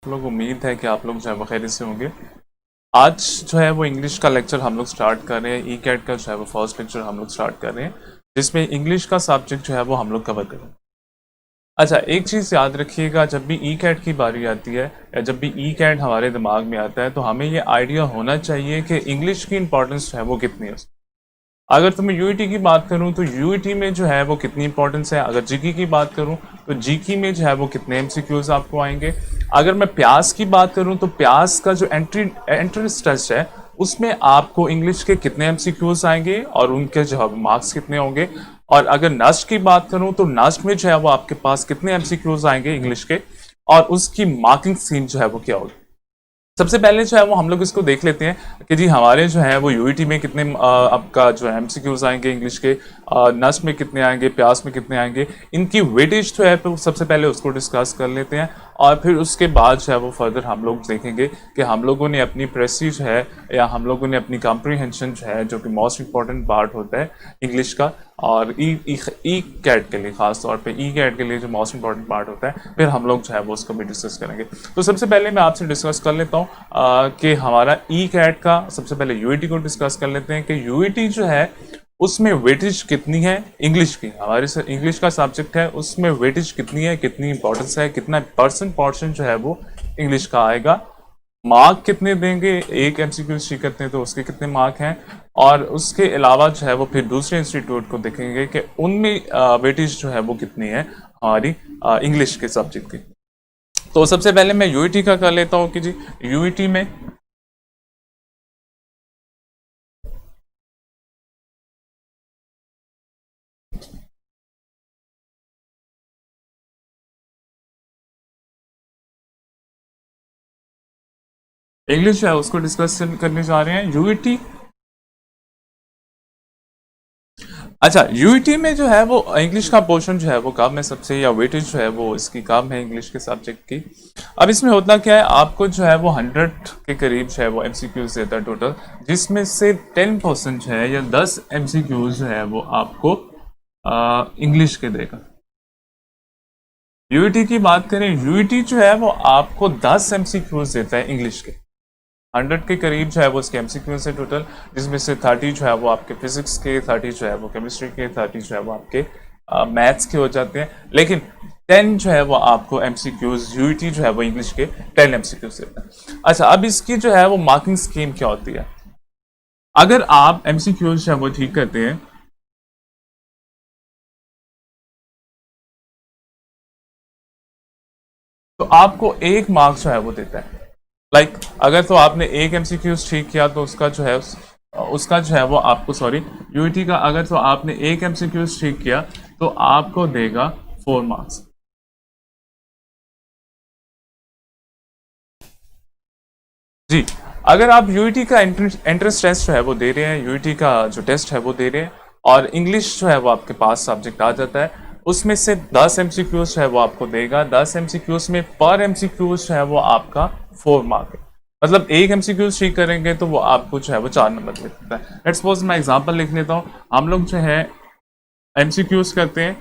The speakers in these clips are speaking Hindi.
लोग उम्मीद है कि आप लोग जो है वो खैरियत से होंगे। आज जो है वो इंग्लिश का लेक्चर हम लोग स्टार्ट कर रहे हैं। ई कैट का जो है वो फर्स्ट लेक्चर हम लोग स्टार्ट कर रहे हैं, जिसमें इंग्लिश का सब्जेक्ट जो है वो हम लोग कवर करेंगे। अच्छा, एक चीज़ याद रखिएगा, जब भी ई कैट की बारी आती है या जब भी ई कैट हमारे दिमाग में आता है तो हमें ये आइडिया होना चाहिए कि इंग्लिश की इंपॉर्टेंस जो है वो कितनी है। अगर तो मैं यूईटी की बात करूं तो यूईटी में जो है वो कितनी इंपॉर्टेंस है। अगर जीकी की बात करूं तो जीकी में जो है वो कितने एमसीक्यूज आपको आएंगे। अगर मैं प्यास की बात करूं तो प्यास का जो एंट्रेंस टेस्ट है उसमें आपको इंग्लिश के कितने एमसीक्यूज आएंगे और उनके जो है मार्क्स कितने होंगे। और अगर नस्ट की बात करूं तो नस्ट में जो है वो आपके पास कितने एमसीक्यूज आएंगे इंग्लिश के और उसकी मार्किंग स्कीम जो है वो क्या होगी। सबसे पहले जो है वो हम लोग इसको देख लेते हैं कि जी हमारे जो है वो यूईटी में कितने आपका जो है एमसीक्यूज आएंगे इंग्लिश के, नस्ट में कितने आएंगे, प्यास में कितने आएंगे, इनकी वेटेज जो है तो सबसे पहले उसको डिस्कस कर लेते हैं। और फिर उसके बाद जो है वो फर्दर हम लोग देखेंगे कि हम लोगों ने अपनी प्रेस्टीज है या हम लोगों ने अपनी कॉम्प्रीहेंशन जो है, जो कि मोस्ट इंपॉर्टेंट पार्ट होता है इंग्लिश का, और ई कैट के लिए, खास तौर पे ई कैट के लिए जो मोस्ट इंपॉर्टेंट पार्ट होता है, फिर हम लोग जो है वो उसको भी डिस्कस करेंगे। तो सबसे पहले मैं आपसे डिस्कस कर लेता हूँ कि हमारा ई कैट का, सबसे पहले यूईटी को डिस्कस कर लेते हैं कि यूईटी जो है उसमें वेटेज कितनी है इंग्लिश की। हमारे से इंग्लिश का सब्जेक्ट है, उसमें वेटेज कितनी है, कितनी इंपॉर्टेंस है, कितना परसेंट जो है वो इंग्लिश का आएगा, मार्क कितने देंगे, एक एमसीक्यू सी करते हैं तो उसके कितने मार्क हैं। और उसके अलावा जो है वो फिर दूसरे इंस्टीट्यूट को देखेंगे कि उनमें वेटेज जो है वो कितनी है हमारी इंग्लिश के सब्जेक्ट की। तो सबसे पहले मैं यूईटी का कर लेता हूँ कि जी यूईटी में इंग्लिश है उसको डिस्कस करने जा रहे हैं। यूईटी, अच्छा यूईटी में जो है वो इंग्लिश का पोर्शन जो है वो कम है सबसे, या वेटेज जो है वो इसकी कम है इंग्लिश के सब्जेक्ट की। अब इसमें होता क्या है, आपको जो है वो 100 के करीब जो है वो एमसीक्यूज देता है टोटल, जिसमें से 10% जो है या 10 एमसीक्यूज जो है वो आपको इंग्लिश के देगा। यूईटी की बात करें, यूईटी जो है वो आपको 10 एमसीक्यूज देता है इंग्लिश के, 100 के करीब जो है वो इसके एमसीक्यूज है टोटल, जिसमें से 30 जो है वो आपके फिजिक्स के, 30 जो है वो केमिस्ट्री के, 30 जो है वो आपके मैथ्स के हो जाते हैं। लेकिन 10 जो है वो आपको एमसीक्यूज यूईटी जो है वो इंग्लिश के 10 एमसीक्यूज देता है। अच्छा, अब इसकी जो है वो मार्किंग स्कीम क्या होती है। अगर आप एमसीक्यूज जो है वो ठीक करते हैं तो आपको एक मार्क्स जो है वो देता है। अगर तो आपने एक एमसीक्यूज ठीक किया तो उसका जो है उसका जो है वो आपको, सॉरी यूईटी का, अगर तो आपने एक एमसीक्यूज ठीक किया तो आपको देगा 4 मार्क्स। जी, अगर आप यूईटी का एंट्रेंस टेस्ट जो है वो दे रहे हैं, यूईटी का जो टेस्ट है वो दे रहे हैं और इंग्लिश जो है वो आपके पास सब्जेक्ट आ जाता है, उसमें से 10 एमसीक्यूज जो है वो आपको देगा। 10 एमसीक्यूज में पर एमसीक्यूज जो है वो आपका 4 मार्क है। मतलब एक एमसीक्यूज ठीक करेंगे तो वो आपको जो है वो 4 नंबर दे देता है। लेट्स सपोज मैं एग्जांपल लिख लेता हूँ। हम लोग जो है एमसीक्यूज करते हैं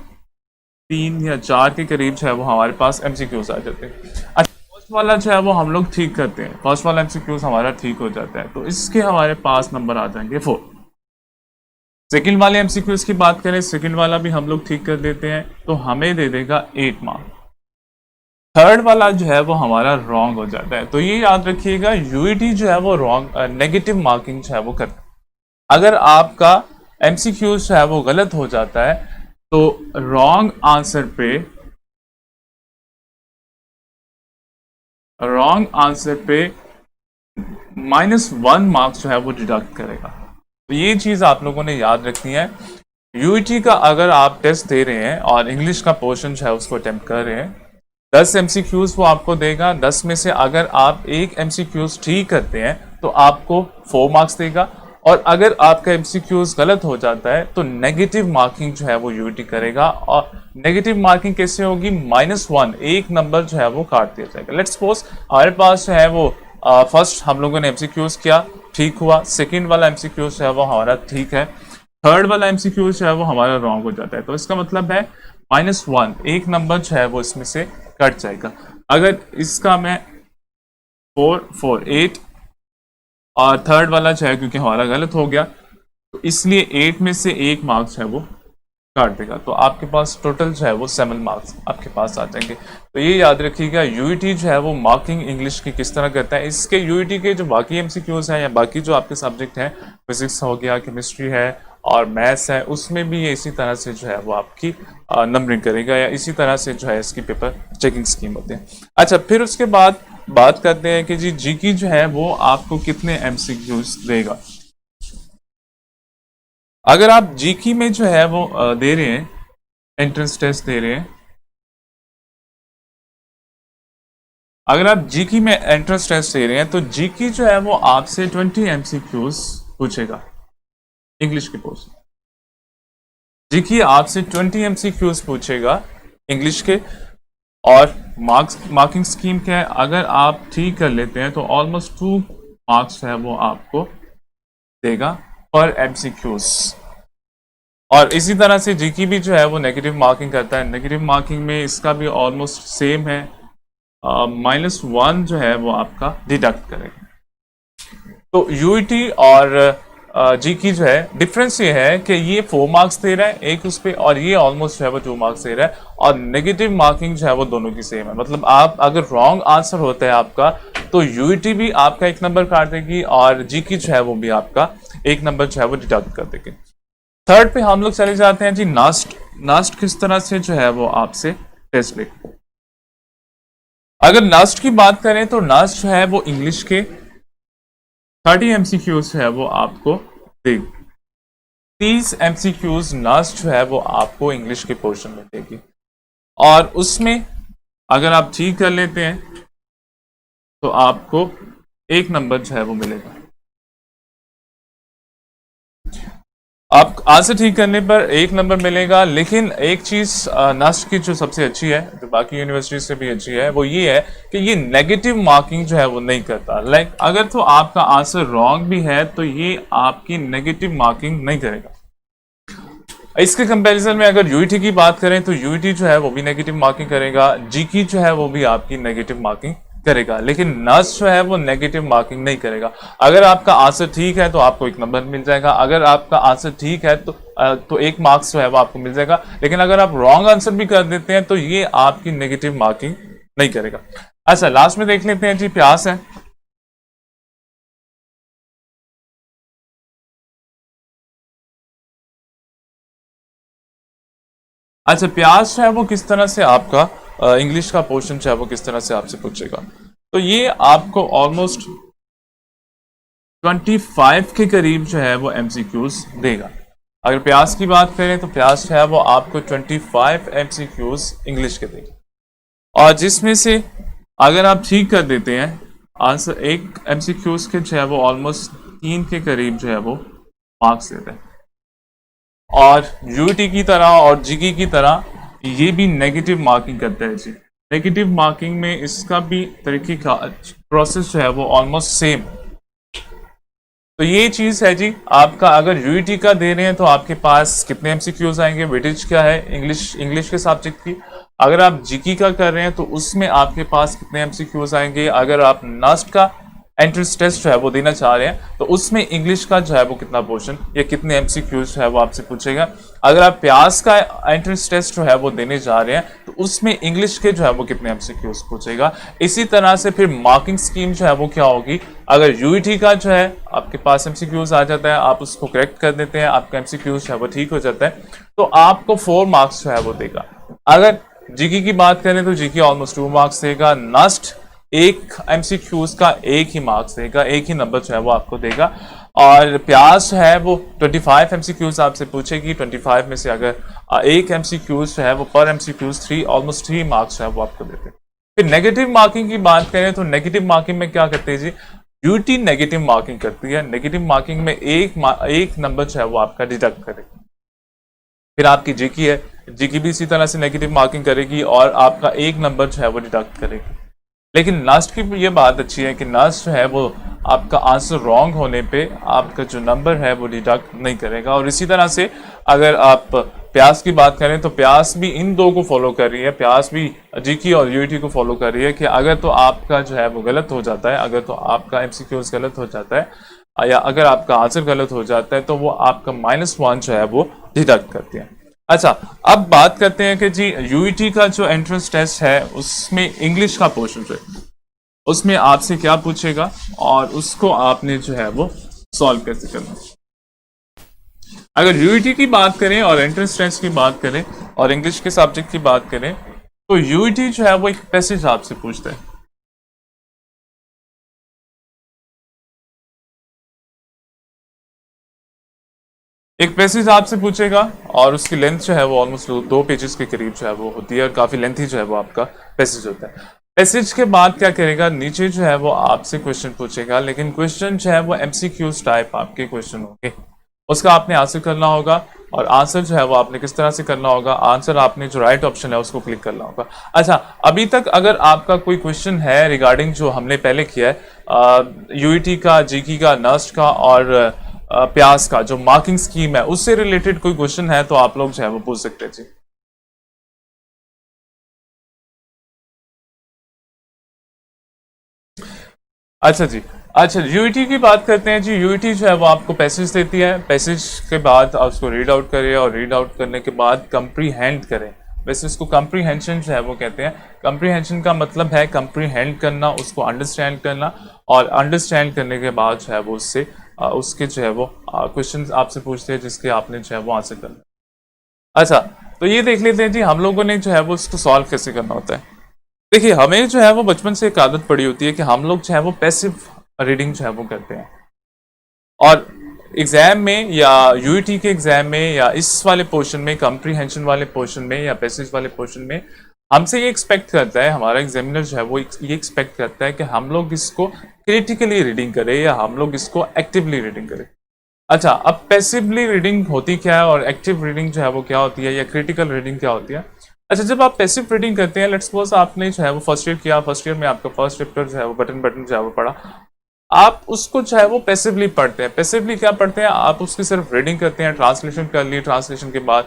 3 या 4 के करीब जो है वो हमारे पास एमसीक्यूज आ जाते हैं। अच्छा, फर्स्ट वाला जो है वो हम लोग ठीक करते हैं, फर्स्ट वाला एमसीक्यूज हमारा ठीक हो जाता है तो इसके हमारे पास नंबर आ जाएंगे 4। सेकंड वाले एमसीक्यूज की बात करें, सेकंड वाला भी हम लोग ठीक कर देते हैं तो हमें दे देगा 8 मार्क। थर्ड वाला जो है वो हमारा रॉन्ग हो जाता है। तो ये याद रखिएगा, यूईटी जो है वो रॉन्ग नेगेटिव मार्किंग जो है वो करता है। अगर आपका एमसीक्यूज जो है वो गलत हो जाता है तो रॉन्ग आंसर पे -1 मार्क्स जो है वो डिडक्ट करेगा। तो ये चीज़ आप लोगों ने याद रखनी है। यूईटी का अगर आप टेस्ट दे रहे हैं और इंग्लिश का पोर्शन जो है उसको अटेम्प्ट कर रहे हैं, 10 एमसीक्यूज वो आपको देगा। 10 में से अगर आप एक एमसीक्यूज ठीक करते हैं तो आपको 4 मार्क्स देगा, और अगर आपका एमसीक्यूज गलत हो जाता है तो नेगेटिव मार्किंग जो है वो यूईटी करेगा। और नेगेटिव मार्किंग कैसे होगी, -1, एक नंबर जो है वो काट दिया जाएगा। लेट्स सपोज हमारे पास जो है वो फर्स्ट हम लोगों ने एमसीक्यूज किया, ठीक हुआ। सेकंड वाला एमसीक्यूज है वो हमारा ठीक है। थर्ड वाला एमसीक्यूज है वो हमारा रॉन्ग हो जाता है। तो इसका मतलब है -1, एक नंबर जो है वो इसमें से कट जाएगा। अगर इसका मैं 4 4 8, और थर्ड वाला जो है क्योंकि हमारा गलत हो गया तो इसलिए 8 में से 1 मार्क्स है वो काट देगा, तो आपके पास टोटल जो है वो 7 मार्क्स आपके पास आ जाएंगे। तो ये याद रखिएगा यूईटी जो है वो मार्किंग इंग्लिश की किस तरह करता है। इसके यूईटी के जो बाकी एमसीक्यूज हैं या बाकी जो आपके सब्जेक्ट हैं, फिजिक्स हो गया, केमिस्ट्री है और मैथ्स है, उसमें भी ये इसी तरह से जो है वो आपकी नंबरिंग करेगा या इसी तरह से जो है इसकी पेपर चेकिंग स्कीम होती है। अच्छा, फिर उसके बाद बात करते हैं कि जी जीकी जो है वो आपको कितने एमसीक्यूज देगा। अगर आप जीकी में जो है वो दे रहे हैं, एंट्रेंस टेस्ट दे रहे हैं, अगर आप जीकी में एंट्रेंस टेस्ट दे रहे हैं तो जीकी जो है वो आपसे 20 एमसीक्यूज पूछेगा इंग्लिश के पोर्शन। जीकी आपसे 20 एमसीक्यूज पूछेगा इंग्लिश के, और मार्किंग स्कीम क्या है, अगर आप ठीक कर लेते हैं तो ऑलमोस्ट 2 मार्क्स है वो आपको देगा पर एमसीक्यूज। और इसी तरह से जीकी भी जो है वो नेगेटिव मार्किंग करता है। नेगेटिव मार्किंग में इसका भी ऑलमोस्ट सेम है, -1 जो है वो आपका डिडक्ट करेगा। तो यूईटी और जीकी जो है डिफरेंस ये है कि ये 4 मार्क्स दे रहा है एक उस पर, और ये ऑलमोस्ट जो है वो 2 मार्क्स दे रहा है, और नेगेटिव मार्किंग जो है वो दोनों की सेम है। मतलब आप अगर रॉन्ग आंसर होता है आपका तो यूईटी भी आपका 1 नंबर काट देगी और जीकी जो है वो भी आपका 1 नंबर जो है वो डिडक्ट कर देगी। थर्ड पे हम लोग चले जाते हैं जी नास्ट। नास्ट किस तरह से जो है वो आपसे टेस्ट लेते। अगर नास्ट की बात करें तो नास्ट जो है वो इंग्लिश के 30 एमसीक्यूज है वो आपको देगी। 30 एमसीक्यूज नास्ट जो है वो आपको इंग्लिश के पोर्शन में देगी, और उसमें अगर आप ठीक कर लेते हैं तो आपको 1 नंबर जो है वो मिलेगा। आप आंसर ठीक करने पर 1 नंबर मिलेगा। लेकिन एक चीज नास्ट की जो सबसे अच्छी है, जो बाकी यूनिवर्सिटी से भी अच्छी है, वो ये है कि ये नेगेटिव मार्किंग जो है वो नहीं करता। लाइक अगर तो आपका आंसर रॉन्ग भी है तो ये आपकी नेगेटिव मार्किंग नहीं करेगा। इसके कंपैरिजन में अगर यूईटी की बात करें तो यूईटी जो है वो भी नेगेटिव मार्किंग करेगा, जीकी जो है वो भी आपकी नेगेटिव मार्किंग करेगा, लेकिन नास्ट जो है वो नेगेटिव मार्किंग नहीं करेगा। अगर आपका आंसर ठीक है तो आपको 1 नंबर मिल जाएगा, अगर आपका आंसर ठीक है तो 1 मार्क्स जो है वो आपको मिल जाएगा। लेकिन अगर आप रॉन्ग आंसर भी कर देते हैं तो ये आपकी नेगेटिव मार्किंग नहीं करेगा। अच्छा, लास्ट में देख लेते हैं जी प्यास है। अच्छा, प्यास जो है वो किस तरह से आपका इंग्लिश का पोर्शन जो है वो किस तरह से आपसे पूछेगा। तो ये आपको ऑलमोस्ट 25 के करीब जो है वो एमसीक्यूज देगा। अगर प्यास की बात करें तो प्यास जो है वो आपको 25 एमसीक्यूज इंग्लिश के देगा, और जिसमें से अगर आप ठीक कर देते हैं आंसर 1 एमसीक्यूज के जो है वो ऑलमोस्ट 3 के करीब जो है वो मार्क्स देते हैं। और यूटी की तरह और जीकी की तरह ये भी नेगेटिव मार्किंग करता है जी। नेगेटिव मार्किंग में इसका भी तरीके का प्रोसेस जो है वो ऑलमोस्ट सेम। तो ये चीज़ है जी, आपका अगर यूईटी का दे रहे हैं तो आपके पास कितने एमसीक्यूज आएंगे, वेटेज क्या है इंग्लिश के सब्जेक्ट की। अगर आप जीकी का कर रहे हैं तो उसमें आपके पास कितने एमसीक्यूज आएंगे। अगर आप नास्ट का एंट्रेंस टेस्ट जो है वो देना चाह रहे हैं तो उसमें इंग्लिश का जो है वो कितना पोर्शन या कितने एमसीक्यूज जो है वो आपसे पूछेगा। अगर आप प्यास का एंट्रेंस टेस्ट जो है वो देने जा रहे हैं तो उसमें इंग्लिश के जो है वो कितने एमसीक्यूज पूछेगा। इसी तरह से फिर मार्किंग स्कीम जो है वो क्या होगी। अगर यूईटी का जो है आपके पास एमसीक्यूज आ जाता है, आप उसको करेक्ट कर देते हैं, आपका एमसीक्यूज जो है वो ठीक हो जाता है, तो आपको 4 मार्क्स जो है वो देगा। अगर जीकी की बात करें तो जीकी ऑलमोस्ट 2 मार्क्स देगा। नास्ट 1 एमसीक्यूज का 1 ही मार्क्स देगा, 1 ही नंबर जो है वो आपको देगा। और प्यास है वो 25 एमसीक्यूज आपसे पूछेगी। 25 में से अगर 1 एमसीक्यूज जो है वो पर एमसीक्यूज 3 ऑलमोस्ट 3 मार्क्स जो है वो आपको देते हैं। फिर नेगेटिव मार्किंग की बात करें तो नेगेटिव मार्किंग में क्या करते हैं जी, यूटी नेगेटिव मार्किंग करती है। नेगेटिव मार्किंग में एक नंबर जो है वो आपका डिडक्ट करेगी। फिर आपकी जीकी है, जीकी भी इसी तरह से नेगेटिव मार्किंग करेगी और आपका 1 नंबर जो है वो डिडक्ट करेगी। लेकिन नास्ट की ये बात अच्छी है कि नास्ट जो है वो आपका आंसर रॉन्ग होने पे आपका जो नंबर है वो डिडक्ट नहीं करेगा। और इसी तरह से अगर आप प्यास की बात करें तो प्यास भी इन दो को फॉलो कर रही है, प्यास भी जीके और यूईटी को फॉलो कर रही है कि अगर तो आपका जो है वो गलत हो जाता है, अगर तो आपका एमसीक्यूज गलत हो जाता है या अगर आपका आंसर गलत हो जाता है तो वो आपका -1 जो है वो डिडक्ट करती है। अच्छा, अब बात करते हैं कि जी यूईटी का जो एंट्रेंस टेस्ट है उसमें इंग्लिश का पोर्शन है, उसमें आपसे क्या पूछेगा और उसको आपने जो है वो सॉल्व कैसे करना। अगर यूईटी की बात करें और एंट्रेंस टेस्ट की बात करें और इंग्लिश के सब्जेक्ट की बात करें तो यूईटी जो है वो एक पैसेज आपसे पूछता है। एक पैसेज आपसे पूछेगा और उसकी लेंथ जो है वो ऑलमोस्ट 2 पेजेस के करीब जो है वो होती है और काफी लेंथी जो है वो आपका पैसेज होता है। पैसेज के बाद क्या करेगा, नीचे जो है वो आपसे क्वेश्चन पूछेगा, लेकिन क्वेश्चन जो है वो एमसीक्यूज टाइप आपके क्वेश्चन होंगे, उसका आपने आंसर करना होगा और आंसर जो है वो आपने किस तरह से करना होगा, आंसर आपने जो राइट ऑप्शन है उसको क्लिक करना होगा। अच्छा, अभी तक अगर आपका कोई क्वेश्चन है रिगार्डिंग जो हमने पहले किया है यूईटी का, जीके का, नस्ट का और प्यास का जो मार्किंग स्कीम है उससे रिलेटेड कोई क्वेश्चन है तो आप लोग जो है वो पूछ सकते हैं जी। अच्छा जी, अच्छा यूईटी की बात करते हैं जी। यूईटी जो है वो आपको पैसेज देती है, पैसेज के बाद आप उसको रीड आउट करें और रीड आउट करने के बाद कंप्रीहेंड करें। वैसे इसको कंप्रीहेंशन जो है वो कहते हैं। कंप्रीहेंशन का मतलब है कंप्रीहेंड करना, उसको अंडरस्टैंड करना और अंडरस्टैंड करने के बाद जो है वो उससे उसके जो है वो क्वेश्चन आपसे पूछते हैं जिसके आपने जो है वो आंसर करना। अच्छा, तो ये देख लेते हैं जी हम लोगों ने जो है वो इसको सॉल्व कैसे करना होता है। देखिए, हमें जो है वो बचपन से एक आदत पड़ी होती है कि हम लोग जो है वो पैसिव रीडिंग जो है वो करते हैं और एग्जाम में या यूईटी के एग्जाम में या इस वाले पोर्शन में, कंप्रीहेंशन वाले पोर्शन में या पैसेज वाले पोर्शन में हमसे ये एक्सपेक्ट करता है, हमारा एग्जामिनर जो है वो ये एक्सपेक्ट करता है कि हम लोग इसको क्रिटिकली रीडिंग करें या हम लोग इसको एक्टिवली रीडिंग करें। अच्छा, अब पैसिवली रीडिंग होती क्या है और एक्टिव रीडिंग जो है वो क्या होती है या क्रिटिकल रीडिंग क्या होती है। अच्छा, जब आप पैसिव रीडिंग करते हैं, लेट्स सपोज आपने जो है वो फर्स्ट ईयर किया, फर्स्ट ईयर में आपका फर्स्ट चैप्टर जो है वो बटन जो है वो पढ़ा, आप उसको जो है वो पैसिवली पढ़ते हैं। पैसिवली क्या पढ़ते हैं, आप उसकी सिर्फ रीडिंग करते हैं, ट्रांसलेशन कर ली, ट्रांसलेशन के बाद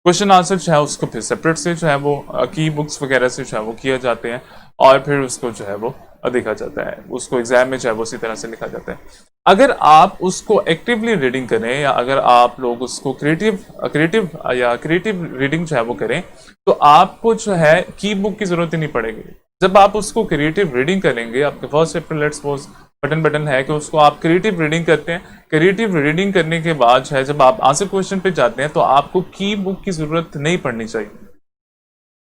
क्वेश्चन आंसर जो है उसको फिर सेपरेट से जो है वो की बुक्स वगैरह से जो है वो किए जाते हैं और फिर उसको जो है वो देखा जाता है, उसको एग्जाम में जो है वो उसी तरह से लिखा जाता है। अगर आप उसको एक्टिवली रीडिंग करें या अगर आप लोग उसको क्रिएटिव रीडिंग जो है वो करें तो आपको जो है की बुक की जरूरत ही नहीं पड़ेगी। जब आप उसको क्रिएटिव रीडिंग करेंगे, आपके first chapter let's suppose button है कि उसको आप क्रिएटिव रीडिंग करते हैं, क्रिएटिव रीडिंग करने के बाद है जब आप आंसर क्वेश्चन पे जाते हैं तो आपको की बुक की जरूरत नहीं पड़नी चाहिए।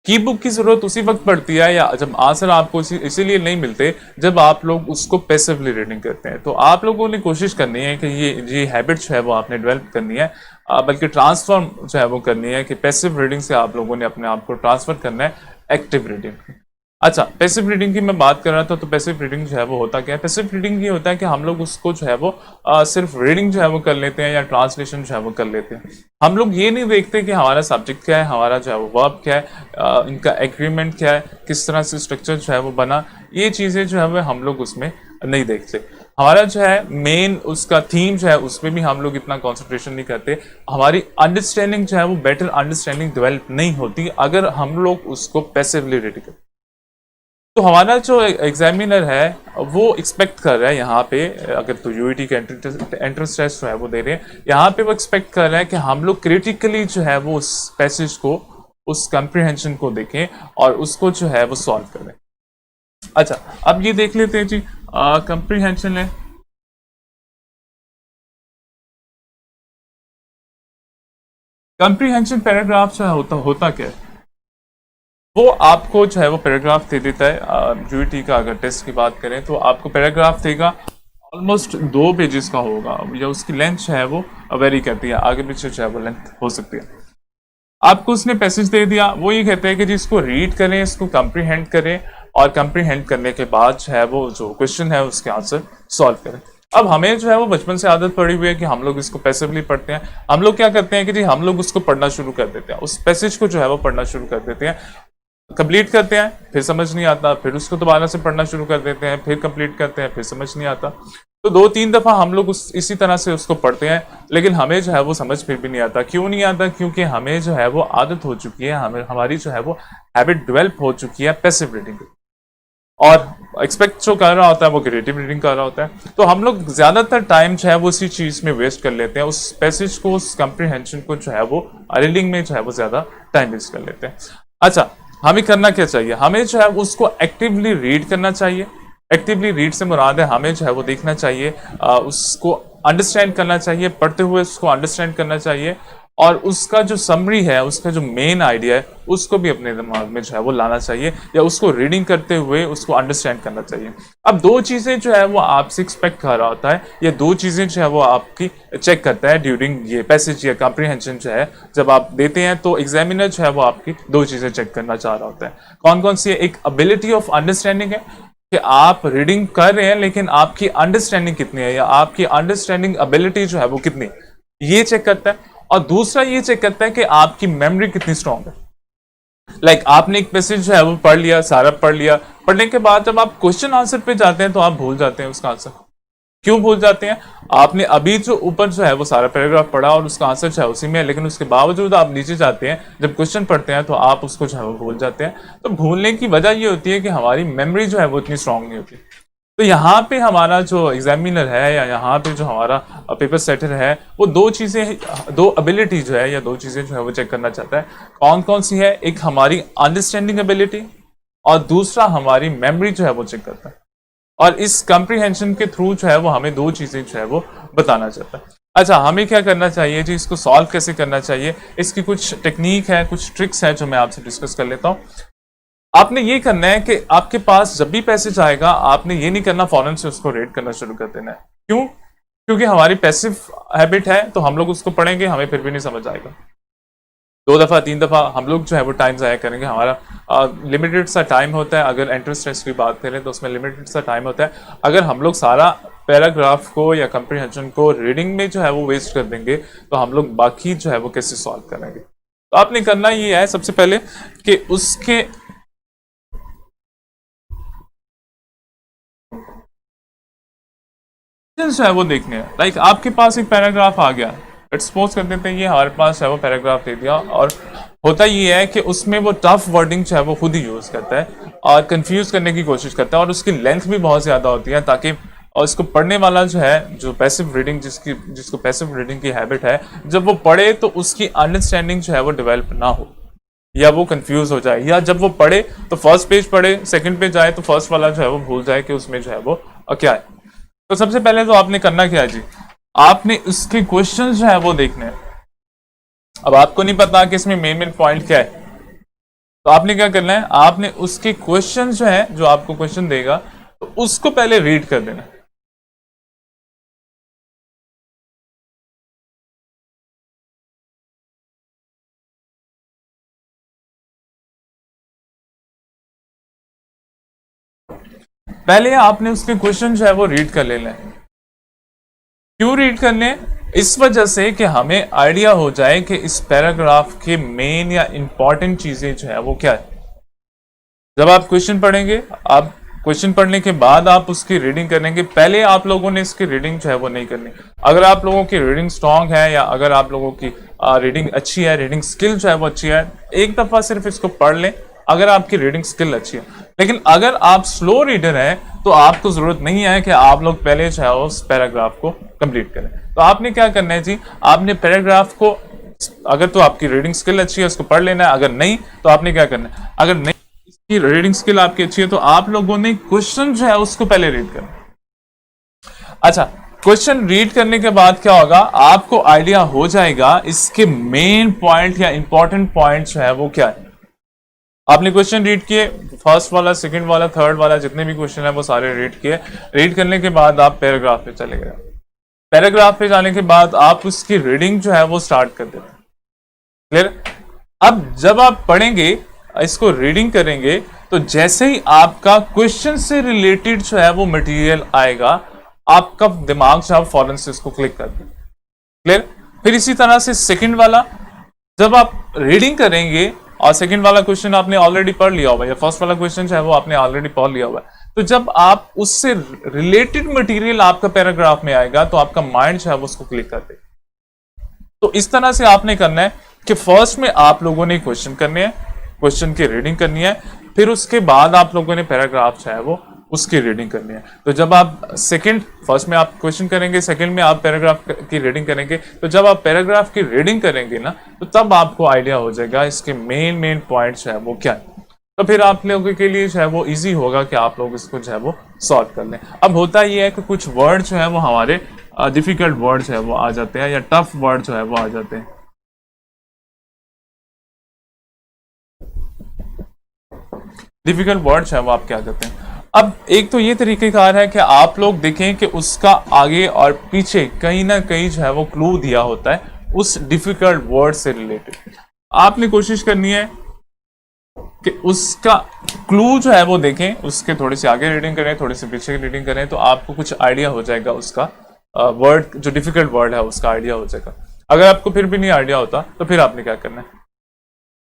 की बुक की जरूरत उसी वक्त पड़ती है या जब आंसर आपको इसीलिए नहीं मिलते जब आप लोग उसको पैसिवली रीडिंग करते हैं। तो आप लोगों ने कोशिश करनी है कि ये हैबिट जो है वो आपने डेवलप करनी है, बल्कि ट्रांसफॉर्म जो है वो करनी है कि पैसिव रीडिंग से आप लोगों ने अपने आप को ट्रांसफर करना है एक्टिव रीडिंग। अच्छा, पैसिव रीडिंग की मैं बात कर रहा था, तो पैसिव रीडिंग जो है वो होता क्या है। पैसिव रीडिंग ये होता है कि हम लोग उसको जो है वो सिर्फ रीडिंग जो है वो कर लेते हैं या ट्रांसलेशन जो है वो कर लेते हैं। हम लोग ये नहीं देखते कि हमारा सब्जेक्ट क्या है, हमारा जो है वो वर्ब क्या है, इनका एग्रीमेंट क्या है, किस तरह से स्ट्रक्चर जो है वो बना, ये चीज़ें जो है वो हम लोग उसमें नहीं देखते। हमारा जो है मेन उसका थीम जो है उसमें भी हम लोग इतना कंसंट्रेशन नहीं करते। हमारी अंडरस्टैंडिंग जो है वो बेटर अंडरस्टैंडिंग डेवलप नहीं होती अगर हम लोग उसको पैसिवली रीड करते। तो हमारा जो एग्जामिनर है वो एक्सपेक्ट कर रहा है यहाँ पे, अगर तो यूईटी का एंट्रेंस टेस्ट जो है वो दे रहे हैं, यहाँ पे वो एक्सपेक्ट कर रहा है कि हम लोग क्रिटिकली जो है वो उस पैसेज को, उस कंप्रीहेंशन को देखें और उसको जो है वो सॉल्व करें। अच्छा, अब ये देख लेते हैं जी कंप्रीहेंशन है। कंप्रीहेंशन पैराग्राफ जो होता क्या है, वो आपको जो है वो पैराग्राफ दे देता है। यूईटी का अगर टेस्ट की बात करें तो आपको पैराग्राफ देगा, ऑलमोस्ट 2 पेजेस का होगा या उसकी लेंथ जो है वो वेरी करती है, आगे पीछे जो है वो लेंथ हो सकती है। आपको उसने पैसेज दे दिया, वो ये कहते हैं कि जी इसको रीड करें, इसको कंप्रीहेंड करें और कंप्रीहेंड करने के बाद जो है वो जो क्वेश्चन है उसके आंसर सॉल्व करें। अब हमें जो है वो बचपन से आदत पड़ी हुई है कि हम लोग इसको पैसिवली पढ़ते हैं। हम लोग क्या करते हैं कि जी हम लोग उसको पढ़ना शुरू कर देते हैं, उस पैसेज को जो है वो पढ़ना शुरू कर देते हैं, कंप्लीट करते हैं, फिर समझ नहीं आता, फिर उसको दोबारा से पढ़ना शुरू कर देते हैं, फिर कंप्लीट करते हैं, फिर समझ नहीं आता। तो 2-3 दफा हम लोग इसी तरह से उसको पढ़ते हैं, लेकिन हमें जो है वो समझ फिर भी नहीं आता। क्यों नहीं आता? क्योंकि हमें जो है वो आदत हो चुकी है, हमें हमारी जो है वो हैबिट डेवलप हो चुकी है पैसिव रीडिंग की, और एक्सपेक्ट जो कर रहा होता है वो क्रिएटिव रीडिंग कर रहा होता है। तो हम लोग ज्यादातर टाइम जो है वो उसी चीज में वेस्ट कर लेते हैं, उस पैसेज को, उस कंप्रीहेंशन को जो है वो रीडिंग में जो है वो ज्यादा टाइम वेस्ट कर लेते हैं। अच्छा, हमें करना क्या चाहिए? हमें जो है उसको एक्टिवली रीड करना चाहिए। एक्टिवली रीड से मुराद है हमें जो है वो देखना चाहिए, उसको अंडरस्टैंड करना चाहिए, पढ़ते हुए उसको अंडरस्टैंड करना चाहिए, और उसका जो समरी है, उसका जो मेन आइडिया है, उसको भी अपने दिमाग में जो है वो लाना चाहिए, या उसको रीडिंग करते हुए उसको अंडरस्टैंड करना चाहिए। अब दो चीज़ें जो है वो आपसे एक्सपेक्ट कर रहा होता है, या दो चीज़ें जो है वो आपकी चेक करता है ड्यूरिंग ये पैसेज या कॉम्प्रिहेंशन जो है जब आप देते हैं, तो एग्जामिनर जो है वो आपकी दो चीज़ें चेक करना चाह रहा होता है। कौन कौन सी है? एक एबिलिटी ऑफ अंडरस्टैंडिंग है कि आप रीडिंग कर रहे हैं लेकिन आपकी अंडरस्टैंडिंग कितनी है, या आपकी अंडरस्टैंडिंग एबिलिटी जो है वो कितनी, ये चेक करता है। और दूसरा ये चेक करता है कि आपकी मेमोरी कितनी स्ट्रांग है। लाइक आपने एक पैसेज जो है वो पढ़ लिया, सारा पढ़ लिया, पढ़ने के बाद जब आप क्वेश्चन आंसर पे जाते हैं तो आप भूल जाते हैं उसका आंसर। क्यों भूल जाते हैं? आपने अभी जो ऊपर जो है वो सारा पैराग्राफ पढ़ा और उसका आंसर जो है उसी में है, लेकिन उसके बावजूद आप नीचे जाते हैं, जब क्वेश्चन पढ़ते हैं तो आप उसको जो है वो भूल जाते हैं। तो भूलने की वजह ये होती है कि हमारी मेमोरी जो है वो इतनी स्ट्रांग नहीं होती। तो यहाँ पे हमारा जो एग्जामिनर है, या यहाँ पे जो हमारा पेपर सेटर है, वो दो चीज़ें, दो एबिलिटी जो है, या दो चीज़ें जो है वो चेक करना चाहता है। कौन कौन सी है? एक हमारी अंडरस्टैंडिंग एबिलिटी, और दूसरा हमारी मेमोरी जो है वो चेक करता है। और इस कंप्रीहेंशन के थ्रू जो है वो हमें दो चीज़ें जो है वो बताना चाहता है। अच्छा, हमें क्या करना चाहिए जी? इसको सॉल्व कैसे करना चाहिए? इसकी कुछ टेक्निक है, कुछ ट्रिक्स है जो मैं आपसे डिस्कस कर लेता हूँ। आपने ये करना है कि आपके पास जब भी पैसेज आएगा, आपने ये नहीं करना फौरन से उसको रीड करना शुरू कर देना है। क्यों? क्योंकि हमारी पैसिव हैबिट है, तो हम लोग उसको पढ़ेंगे, हमें फिर भी नहीं समझ आएगा। 2 दफा 3 दफा हम लोग जो है वो टाइम ज़ाया करेंगे। हमारा लिमिटेड सा टाइम होता है। अगर एंट्रेंस टेस्ट की बात करें तो उसमें लिमिटेड सा टाइम होता है। अगर हम लोग सारा पैराग्राफ को या कंप्रीहेंशन को रीडिंग में जो है वो वेस्ट कर देंगे, तो हम लोग बाकी जो है वो कैसे सॉल्व करेंगे? तो आपने करना ये है सबसे पहले कि उसके जो है वो देखने हैं। लाइक आपके पास एक पैराग्राफ आ गया, सपोज कर देते हैं ये हमारे पास है वो पैराग्राफ दे दिया, और होता ये है कि उसमें वो टफ वर्डिंग जो है वो खुद ही यूज करता है और कंफ्यूज करने की कोशिश करता है, और उसकी लेंथ भी बहुत ज्यादा होती है, ताकि और इसको पढ़ने वाला जो है, जो पैसिव रीडिंग जिसको पैसिव रीडिंग की हैबिट है, जब वो पढ़े तो उसकी अंडरस्टैंडिंग जो है वो डेवलप ना हो, या वो कंफ्यूज हो जाए, या जब वो पढ़े तो फर्स्ट पेज पढ़े, सेकंड पेज आए तो फर्स्ट वाला जो है वो भूल जाए कि उसमें जो है वो क्या है। तो सबसे पहले तो आपने करना क्या है जी? आपने उसके क्वेश्चन जो है वो देखने हैं। अब आपको नहीं पता कि इसमें मेन पॉइंट क्या है, तो आपने क्या करना है? आपने उसके क्वेश्चन जो है, जो आपको क्वेश्चन देगा, तो उसको पहले रीड कर देना। पहले आपने उसके क्वेश्चन जो है वो रीड कर लेना है। क्यों रीड करने? इस वजह से कि हमें आइडिया हो जाए कि इस पैराग्राफ के मेन या इंपॉर्टेंट चीजें जो है वो क्या है। जब आप क्वेश्चन पढ़ेंगे, आप क्वेश्चन पढ़ने के बाद आप उसकी रीडिंग करेंगे। पहले आप लोगों ने इसकी रीडिंग जो है वो नहीं करनी। अगर आप लोगों की रीडिंग स्ट्रांग है, या अगर आप लोगों की रीडिंग अच्छी है, रीडिंग स्किल जो है वो अच्छी है, एक दफा सिर्फ इसको पढ़ लें अगर आपकी रीडिंग स्किल अच्छी है। लेकिन अगर आप स्लो रीडर हैं तो आपको जरूरत नहीं है कि आप लोग पहले जो है उस पैराग्राफ को कंप्लीट करें। तो आपने क्या करना है जी? आपने पैराग्राफ को, अगर तो आपकी रीडिंग स्किल अच्छी है उसको पढ़ लेना है, अगर नहीं तो आपने क्या करना है? अगर नहीं, इसकी रीडिंग स्किल आपकी अच्छी है, तो आप लोगों ने क्वेश्चन जो है उसको पहले रीड करना। अच्छा, क्वेश्चन रीड करने के बाद क्या होगा? आपको आइडिया हो जाएगा इसके मेन पॉइंट या इंपॉर्टेंट पॉइंट जो है वो क्या है। आपने क्वेश्चन रीड किए, फर्स्ट वाला, सेकंड वाला, थर्ड वाला, जितने भी क्वेश्चन है वो सारे रीड किए। रीड करने के बाद आप पैराग्राफ पे चले गए। पैराग्राफ पे जाने के बाद आप उसकी रीडिंग जो है वो स्टार्ट कर देते हैं। क्लियर? अब जब आप पढ़ेंगे, इसको रीडिंग करेंगे, तो जैसे ही आपका क्वेश्चन से रिलेटेड जो है वो मटेरियल आएगा, आपका दिमाग जो है फौरन से इसको क्लिक कर देगा। क्लियर? फिर इसी तरह से सेकंड वाला, जब आप रीडिंग करेंगे और सेकंड वाला क्वेश्चन आपने ऑलरेडी पढ़ लिया होगा, या फर्स्ट वाला क्वेश्चन जो है वो आपने ऑलरेडी पढ़ लिया हुआ है, तो जब आप उससे रिलेटेड मटेरियल आपका पैराग्राफ में आएगा तो आपका माइंड जो है वो उसको क्लिक कर देगा। तो इस तरह से आपने करना है कि फर्स्ट में आप लोगों ने क्वेश्चन करने हैं, क्वेश्चन की रीडिंग करनी है, फिर उसके बाद आप लोगों ने पैराग्राफ जो है वो उसकी रीडिंग करनी है। तो जब आप फर्स्ट में आप क्वेश्चन करेंगे, सेकंड में आप पैराग्राफ की रीडिंग करेंगे, तो जब आप पैराग्राफ की रीडिंग करेंगे ना, तो तब आपको आइडिया हो जाएगा इसके मेन पॉइंट जो है वो क्या है। तो फिर आप लोगों के लिए जो है वो इजी होगा कि आप लोग इसको जो है वो सॉल्व कर लें। अब होता ये है कि कुछ वर्ड जो है वो हमारे डिफिकल्ट वर्ड जो है वो आ जाते हैं, या टफ वर्ड जो है वो आ जाते हैं। डिफिकल्ट वर्ड है वो आपके आ जाते हैं। अब एक तो ये तरीकेकार है कि आप लोग देखें कि उसका आगे और पीछे कहीं ना कहीं जो है वो क्लू दिया होता है उस डिफिकल्ट वर्ड से रिलेटेड। आपने कोशिश करनी है कि उसका क्लू जो है वो देखें, उसके थोड़ी सी आगे रीडिंग करें, थोड़ी सी पीछे की रीडिंग करें, तो आपको कुछ आइडिया हो जाएगा उसका वर्ड जो डिफिकल्ट वर्ड है उसका आइडिया हो जाएगा। अगर आपको फिर भी नहीं आइडिया होता तो फिर आपने क्या करना है,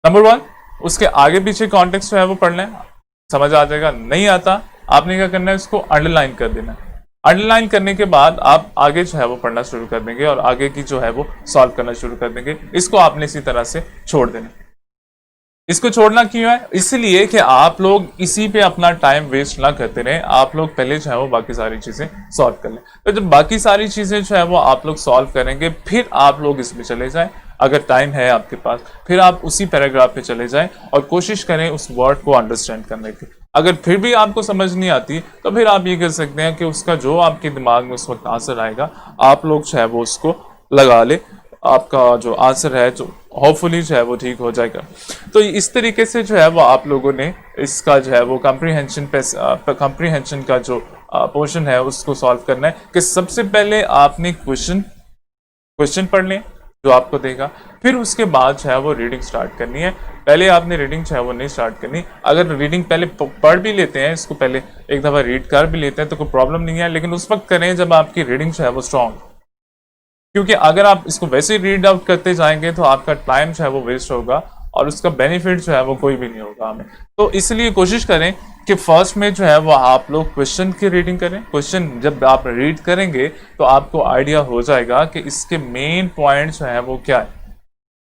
नंबर वन उसके आगे पीछे कॉन्टेक्स्ट जो है वो पढ़ना है, समझ आ जाएगा। नहीं आता आपने क्या करना है, उसको अंडरलाइन कर देना है। अंडरलाइन करने के बाद आप आगे जो है वो पढ़ना शुरू कर देंगे और आगे की जो है वो सॉल्व करना शुरू कर देंगे। इसको आपने इसी तरह से छोड़ देना। इसको छोड़ना क्यों है, इसलिए कि आप लोग इसी पे अपना टाइम वेस्ट ना करते रहे, आप लोग पहले जो है वो बाकी सारी चीजें सॉल्व कर लें। तो जब बाकी सारी चीजें जो है वो आप लोग सॉल्व करेंगे, फिर आप लोग इसमें चले जाएं। अगर टाइम है आपके पास, फिर आप उसी पैराग्राफ पे चले जाएं और कोशिश करें उस वर्ड को अंडरस्टैंड करने की। अगर फिर भी आपको समझ नहीं आती तो फिर आप ये कर सकते हैं कि उसका जो आपके दिमाग में उस वक्त आंसर आएगा, आप लोग जो है वो उसको लगा ले। आपका जो आंसर है जो होपफुली जो है वो ठीक हो जाएगा। तो इस तरीके से जो है वो आप लोगों ने इसका जो है वो कम्प्रीहेंशन का जो पोर्शन है उसको सॉल्व करना है कि सबसे पहले आपने क्वेश्चन पढ़ लें जो आपको देगा, फिर उसके बाद जो है वो रीडिंग स्टार्ट करनी है। पहले आपने रीडिंग जो है वो नहीं स्टार्ट करनी। अगर रीडिंग पहले पढ़ भी लेते हैं, इसको पहले एक दफ़ा रीड कर भी लेते हैं तो कोई प्रॉब्लम नहीं है, लेकिन उस वक्त करें जब आपकी रीडिंग जो है वो स्ट्रॉन्ग। क्योंकि अगर आप इसको वैसे ही रीड आउट करते जाएंगे तो आपका टाइम जो है वो वेस्ट होगा और उसका बेनिफिट जो है वो कोई भी नहीं होगा हमें। तो इसलिए कोशिश करें कि फर्स्ट में जो है वो आप लोग क्वेश्चन की रीडिंग करें। क्वेश्चन जब आप रीड करेंगे तो आपको आइडिया हो जाएगा कि इसके मेन पॉइंट जो है वो क्या है।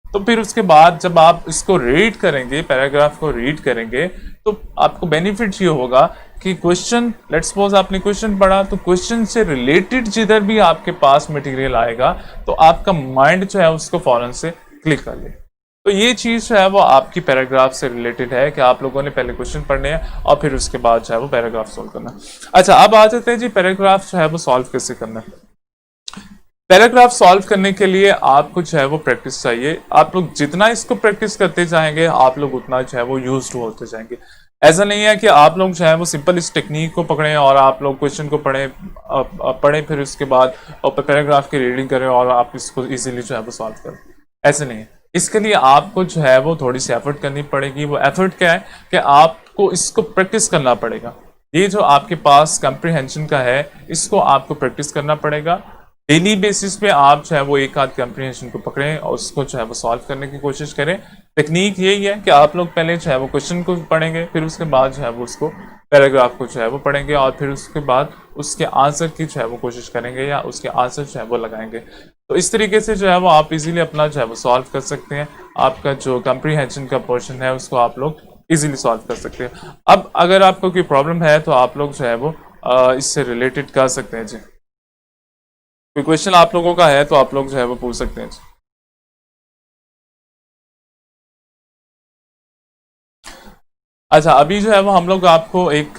तो फिर उसके बाद जब आप इसको रीड करेंगे, पैराग्राफ को रीड करेंगे, तो आपको बेनिफिट ये होगा कि क्वेश्चन, लेट्स सपोज आपने क्वेश्चन पढ़ा, तो क्वेश्चन से रिलेटेड जिधर भी आपके पास मटेरियल आएगा तो आपका माइंड जो है उसको फौरन से क्लिक कर ले। तो ये चीज़ जो है वो आपकी पैराग्राफ से रिलेटेड है कि आप लोगों ने पहले क्वेश्चन पढ़ने हैं और फिर उसके बाद जो है वो पैराग्राफ सॉल्व करना। अच्छा, अब आ जाते हैं जी पैराग्राफ जो है वो सॉल्व कैसे करना है। पैराग्राफ सॉल्व करने के लिए आपको जो है वो प्रैक्टिस चाहिए। आप लोग जितना इसको प्रैक्टिस करते जाएंगे आप लोग उतना जो है वो यूज्ड होते जाएंगे। ऐसा नहीं है कि आप लोग जो है वो सिंपल इस टेक्निक को पकड़ें और आप लोग क्वेश्चन को पढ़ें फिर उसके बाद और पैराग्राफ की रीडिंग करें और आप इसको इजीली जो है वो सॉल्व करें। ऐसे नहीं है। इसके लिए आपको जो है वो थोड़ी सी एफर्ट करनी पड़ेगी। वो एफर्ट क्या है कि आपको इसको प्रैक्टिस करना पड़ेगा। ये जो आपके पास कम्प्रीहेंशन का है इसको आपको प्रैक्टिस करना पड़ेगा। डेली बेसिस पे आप जो है वो एक आध कम्प्रीहेंशन को पकड़ें और उसको जो है वो सॉल्व करने की कोशिश करें। टेक्निक यही है कि आप लोग पहले जो है वो क्वेश्चन को पढ़ेंगे, फिर उसके बाद जो है वो उसको पैराग्राफ को जो है वो पढ़ेंगे और फिर उसके बाद उसके आंसर की जो है वो कोशिश करेंगे या उसके आंसर जो है वो लगाएंगे। तो इस तरीके से जो है वो आप इजीली अपना जो है वो सॉल्व कर सकते हैं। आपका जो कम्प्रीहेंशन का पोर्शन है उसको आप लोग इजीली सॉल्व कर सकते हैं। अब अगर आपको कोई प्रॉब्लम है तो आप लोग जो है वो इससे रिलेटेड कर सकते हैं जी। कोई क्वेश्चन आप लोगों का है तो आप लोग जो है वो पूछ सकते हैं। अच्छा, अभी जो है वो हम लोग आपको एक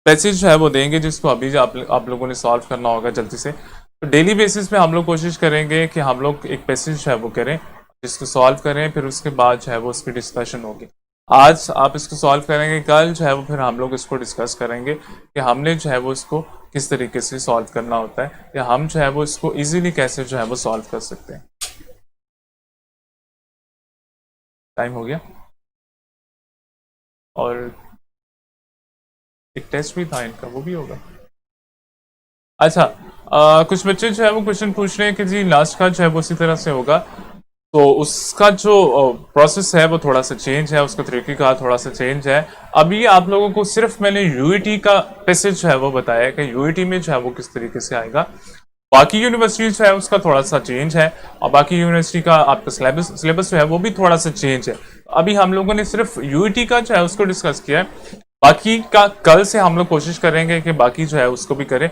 पैसेज जो है वो देंगे जिसको अभी जो आप लोगों ने सॉल्व करना होगा जल्दी से। तो डेली बेसिस पे हम लोग कोशिश करेंगे कि हम लोग एक पैसेज जो है वो करें, जिसको सॉल्व करें, फिर उसके बाद जो है वो उसकी डिस्कशन होगी। आज आप इसको सॉल्व करेंगे, कल जो है वो फिर हम लोग इसको डिस्कस करेंगे कि हमने जो है वो इसको किस तरीके से सॉल्व करना होता है या हम जो है वो इसको इजीली कैसे जो है वो सॉल्व कर सकते हैं। टाइम हो गया और एक टेस्ट भी था इनका, वो भी होगा। अच्छा, कुछ बच्चे जो है वो क्वेश्चन पूछ रहे हैं कि जी लास्ट का जो है वो उसी तरह से होगा। तो उसका जो प्रोसेस है वो थोड़ा सा चेंज है, उसका तरीक़ेकार थोड़ा सा चेंज है। अभी आप लोगों को सिर्फ मैंने यूईटी का पैसेज जो है वो बताया कि यूईटी में जो है वो किस तरीके से आएगा। बाकी यूनिवर्सिटी जो है उसका थोड़ा सा चेंज है, और बाकी यूनिवर्सिटी का आपका सिलेबस जो है वो भी थोड़ा सा चेंज है। अभी हम लोगों ने सिर्फ यूईटी का जो है उसको डिस्कस किया है। बाकी का कल से हम लोग कोशिश करेंगे कि बाकी जो है उसको भी करें,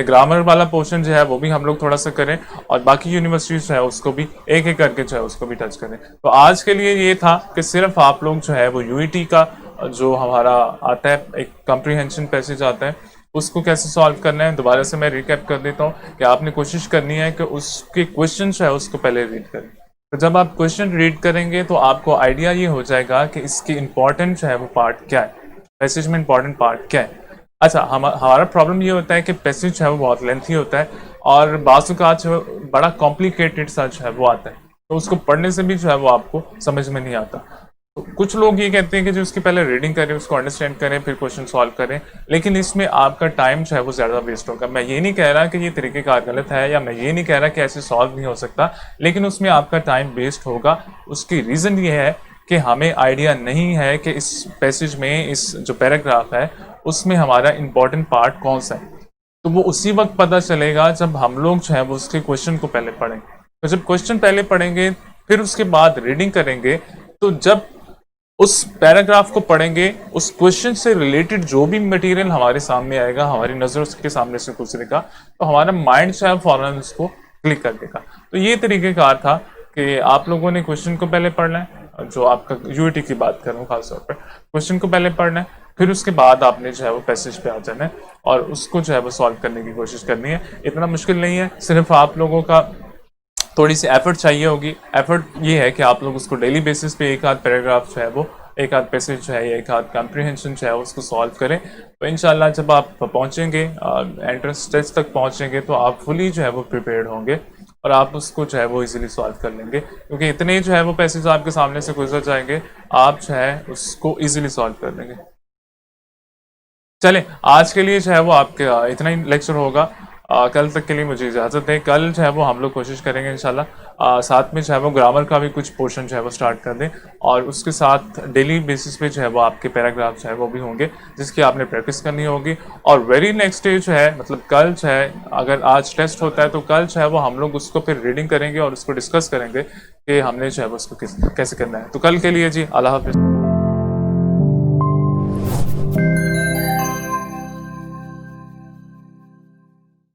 ग्रामर वाला पोर्शन जो है वो भी हम लोग थोड़ा सा करें, और बाकी यूनिवर्सिटी जो है उसको भी एक एक करके जो है उसको भी टच करें। तो आज के लिए ये था कि सिर्फ आप लोग जो है वो यूईटी का जो हमारा आता है एक कॉम्प्रिहेंशन पैसेज आता है उसको कैसे सॉल्व करना है, दोबारा से मैं रिकैप कर देता हूँ कि आपने कोशिश करनी है कि उसके क्वेश्चन जो है उसको पहले रीड करें। तो जब आप क्वेश्चन रीड करेंगे तो आपको आइडिया ये हो जाएगा कि इसकी इंपॉर्टेंट जो है वो पार्ट क्या है, पैसेज में इंपॉर्टेंट पार्ट क्या है। अच्छा, हमारा प्रॉब्लम ये होता है कि पैसेज है वो बहुत लेंथी होता है, और बाजू का जो है बड़ा कॉम्प्लिकेटेड सा जो है वो आता है, तो उसको पढ़ने से भी जो है वो आपको समझ में नहीं आता। तो कुछ लोग ये कहते हैं कि जो उसकी पहले रीडिंग करें, उसको अंडरस्टैंड करें, फिर क्वेश्चन सॉल्व करें, लेकिन इसमें आपका टाइम जो है वो ज़्यादा वेस्ट होगा। मैं ये नहीं कह रहा कि ये तरीक़ेकार गलत है, या मैं ये नहीं कह रहा कि ऐसे सॉल्व नहीं हो सकता, लेकिन उसमें आपका टाइम वेस्ट होगा। उसकी रीज़न ये है कि हमें आइडिया नहीं है कि इस पैसेज में, इस जो पैराग्राफ है उसमें हमारा इंपॉर्टेंट पार्ट कौन सा है। तो वो उसी वक्त पता चलेगा जब हम लोग जो है वो उसके क्वेश्चन को पहले पढ़ेंगे। तो जब क्वेश्चन पहले पढ़ेंगे फिर उसके बाद रीडिंग करेंगे, तो जब उस पैराग्राफ को पढ़ेंगे, उस क्वेश्चन से रिलेटेड जो भी मटेरियल हमारे सामने आएगा, हमारी नज़रों के सामने से गुजरेगा, तो हमारा माइंड जो है फौरन उसको क्लिक कर देगा। तो ये तरीक़ेकार था कि आप लोगों ने क्वेश्चन को पहले पढ़ना है, जो आपका यूईटी की बात कर रहा हूँ खासतौर पर, क्वेश्चन को पहले पढ़ना है, फिर उसके बाद आपने जो है वो पैसेज पे आ जाना है और उसको जो है वो सॉल्व करने की कोशिश करनी है। इतना मुश्किल नहीं है, सिर्फ आप लोगों का थोड़ी सी एफर्ट चाहिए होगी। एफर्ट ये है कि आप लोग उसको डेली बेसिस पे एक आध पैराग्राफ जो है वो, एक आध पैसेज जो है, एक आध कॉम्प्रिहेंशन जो है उसको सॉल्व करें। तो इंशाल्लाह जब आप पहुंचेंगे एंट्रेंस स्टेज तक पहुंचेंगे तो आप फुली जो है वो प्रिपेयर्ड होंगे और आप उसको जो है वो इजीली सॉल्व कर लेंगे, क्योंकि इतने जो है वो पैसेज आपके सामने से गुजर जाएंगे, आप जो है उसको इजीली सॉल्व कर लेंगे। चलें, आज के लिए जो है वो आपके इतना ही लेक्चर होगा। कल तक के लिए मुझे इजाज़त दें। कल जो है वो हम लोग कोशिश करेंगे इंशाल्लाह साथ में जो है वो ग्रामर का भी कुछ पोर्शन जो है वो स्टार्ट कर दें, और उसके साथ डेली बेसिस पे जो है वो आपके पैराग्राफ जो है वो भी होंगे जिसकी आपने प्रैक्टिस करनी होगी। और वेरी नेक्स्ट डे जो है, मतलब कल जो है, अगर आज टेस्ट होता है तो कल जो है वो हम लोग उसको फिर रीडिंग करेंगे और उसको डिस्कस करेंगे कि हमने जो है वो उसको कैसे करना है। तो कल के लिए जी अल्लाह हाफ़िज़।